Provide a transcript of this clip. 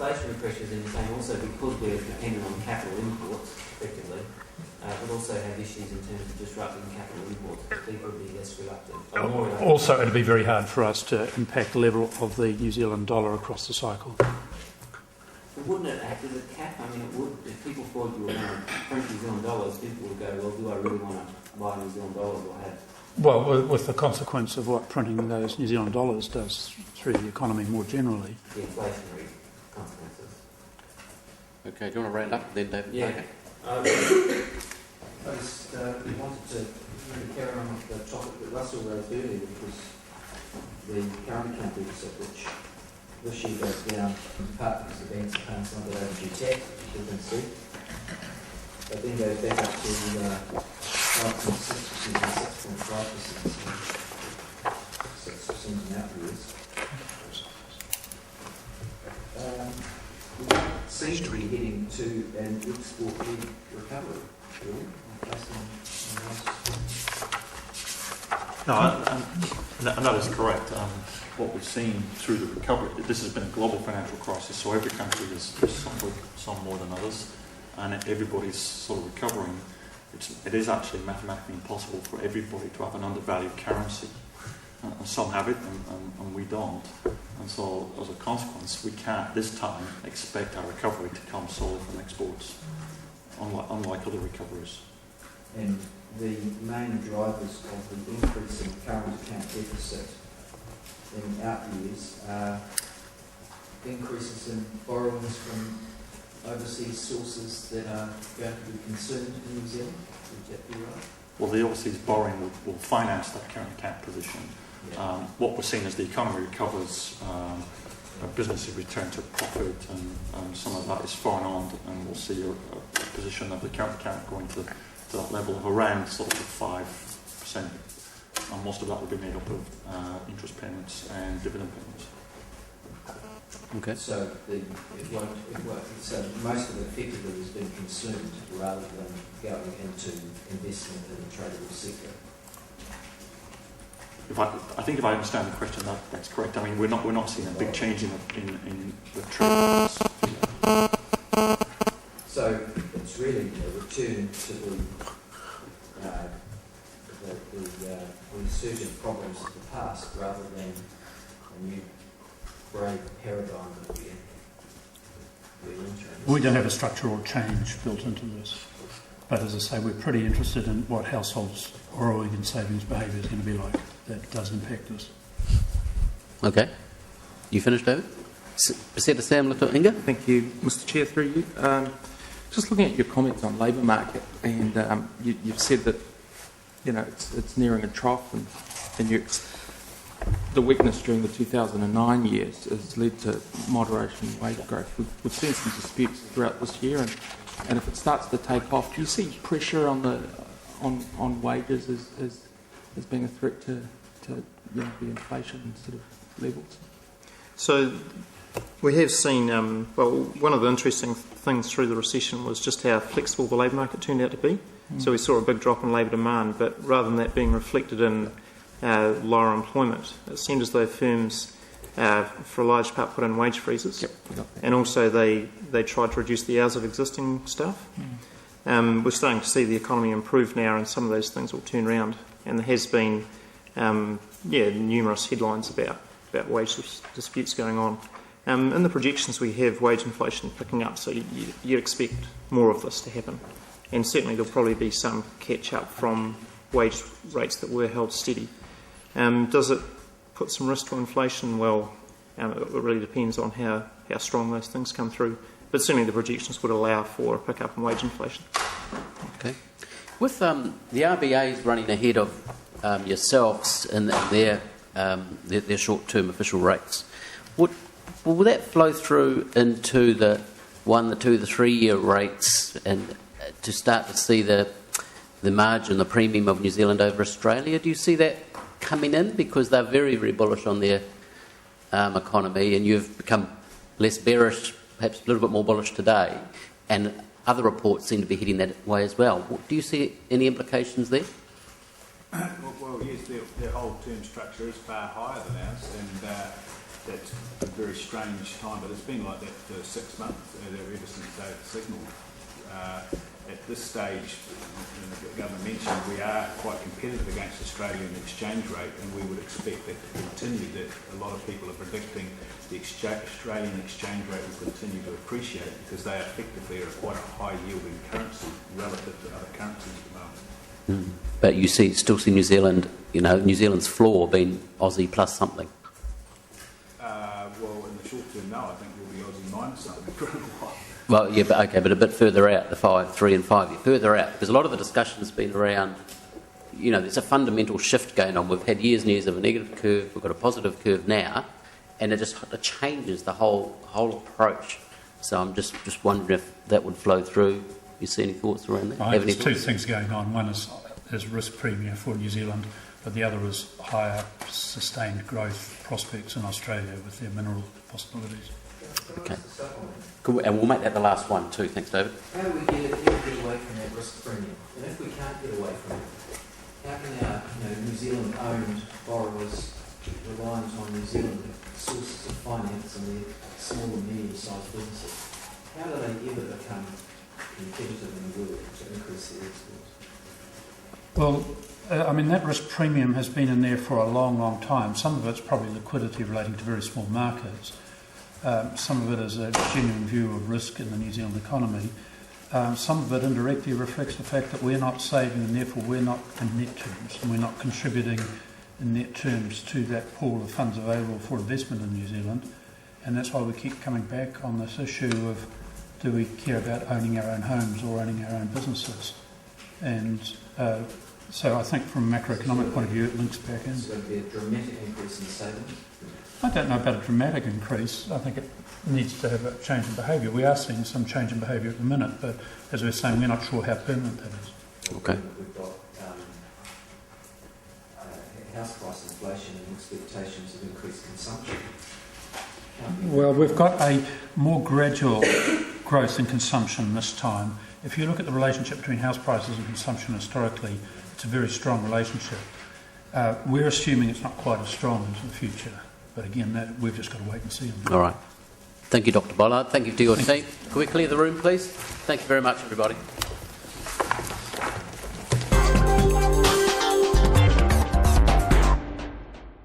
inflationary pressures, and you're saying also because we're dependent on capital imports, effectively, we'll also have issues in terms of disrupting capital imports. People will be less reluctant. More reluctant. Also, it'll be very hard for us to impact the level of the New Zealand dollar across the cycle. But wouldn't it act as a cap? I mean, it would. If people thought you were going to print New Zealand dollars, people would go, well, do I really want to buy New Zealand dollars or have? Well, with the consequence of what printing those New Zealand dollars does through the economy more generally. The inflationary consequences. Okay, do you want to round up then, David? Yeah. Okay. I just wanted to really carry on with the topic that Russell raised earlier, which was the current account deficit, which this year goes down in part because the banks are paying some of that overdue tax, which you can see, but then goes back up to 5.6% and 6.5%, 6% in out years. We don't seem to be heading to an export-led recovery, really, based on No, that is correct. What we've seen through the recovery, this has been a global financial crisis, so every country has suffered some more than others, and everybody's sort of recovering. It is actually mathematically impossible for everybody to have an undervalued currency. And some have it, and we don't. And so, as a consequence, we can't this time expect our recovery to come solely from exports, unlike other recoveries. And the main drivers of the increase in current account deficit in out years are increases in borrowings from overseas sources that are going to be consumed in New Zealand. Would that be right? Well, the overseas borrowing will finance that current account position. Yeah. What we're seeing as the economy recovers, businesses return to profit, and some of that is foreign owned, and we'll see a position of the current account going to that level of around sort of 5%, and most of that will be made up of interest payments and dividend payments. Okay. So so most of it effectively has been consumed rather than going into investment in the tradable sector. I think if I understand the question, that's correct. I mean, we're not seeing a big change in the trade. So it's really a return to the resurgent problems of the past rather than a new grey paradigm that we're entering. We don't have a structural change built into this. But as I say, we're pretty interested in what households' borrowing and savings behaviour is going to be like. That does impact us. Okay. You finished, David? Presenter Sam Inga? Thank you, Mr. Chair, through you. Just looking at your comments on labour market, and you've said that it's nearing a trough, and the weakness during the 2009 years has led to moderation in wage growth. We've seen some disputes throughout this year, and if it starts to take off, do you see pressure on wages as being a threat to the inflation sort of levels? So we have seen, one of the interesting things through the recession was just how flexible the labour market turned out to be. So we saw a big drop in labour demand, but rather than that being reflected in lower employment, it seemed as though firms, for a large part, put in wage freezes. Yep. And also they tried to reduce the hours of existing staff. We're starting to see the economy improve now, and some of those things will turn around. And there has been, numerous headlines about wage disputes going on. In the projections we have wage inflation picking up, so you expect more of this to happen. And certainly there'll probably be some catch-up from wage rates that were held steady. Does it put some risk to inflation? Well, it really depends on how strong those things come through. But certainly the projections would allow for a pick-up in wage inflation. Okay. With the RBA's running ahead of yourselves in their short-term official rates, will that flow through into the 1, the 2, the 3-year rates, and to start to see the margin, the premium of New Zealand over Australia? Do you see that coming in? Because they're very, very bullish on their economy, and you've become less bearish, perhaps a little bit more bullish today, and other reports seem to be heading that way as well. Do you see any implications there? Well, yes, their whole term structure is far higher than ours, and that's a very strange time, but it's been like that for 6 months, ever since they signalled. At this stage, the government mentioned we are quite competitive against Australian exchange rate, and we would expect that to continue. That a lot of people are predicting the Australian exchange rate will continue to appreciate because they effectively are quite a high yielding currency relative to other currencies at the moment. But you still see New Zealand, New Zealand's floor being Aussie plus something. Well, in the short term, no, I think we'll be Aussie minus something for a while. Well, yeah, but a bit further out, the 3 and 5 year, further out, because a lot of the discussion has been around, there's a fundamental shift going on. We've had years and years of a negative curve, we've got a positive curve now, and it changes the whole approach. So I'm just wondering if that would flow through. You see any thoughts around that? There's two things going on. One is risk premium for New Zealand, but the other is higher sustained growth prospects in Australia with their mineral possibilities. Okay. Cool. And we'll make that the last one too. Thanks, David. How do we get away from that risk premium? And if we can't get away from it, how can our New Zealand-owned borrowers reliant on New Zealand sources of finance and their small and medium-sized businesses, how do they ever become competitive in the world to increase their exports? Well, that risk premium has been in there for a long, long time. Some of it's probably liquidity relating to very small markets. Some of it is a genuine view of risk in the New Zealand economy. Some of it indirectly reflects the fact that we're not saving and therefore we're not in net terms and we're not contributing in net terms to that pool of funds available for investment in New Zealand. And that's why we keep coming back on this issue of do we care about owning our own homes or owning our own businesses? And so I think from a macroeconomic point of view it links back in. It's going to be a dramatic increase in savings. I don't know about a dramatic increase. I think it needs to have a change in behaviour. We are seeing some change in behaviour at the minute, but as we're saying, we're not sure how permanent that is. Okay. We've got house price inflation and expectations of increased consumption. Well, we've got a more gradual growth in consumption this time. If you look at the relationship between house prices and consumption historically, it's a very strong relationship. We're assuming it's not quite as strong into the future. But again, we've just got to wait and see. All right. Thank you, Dr. Bollard. Thank you to your team. Can we clear the room, please? Thank you very much, everybody.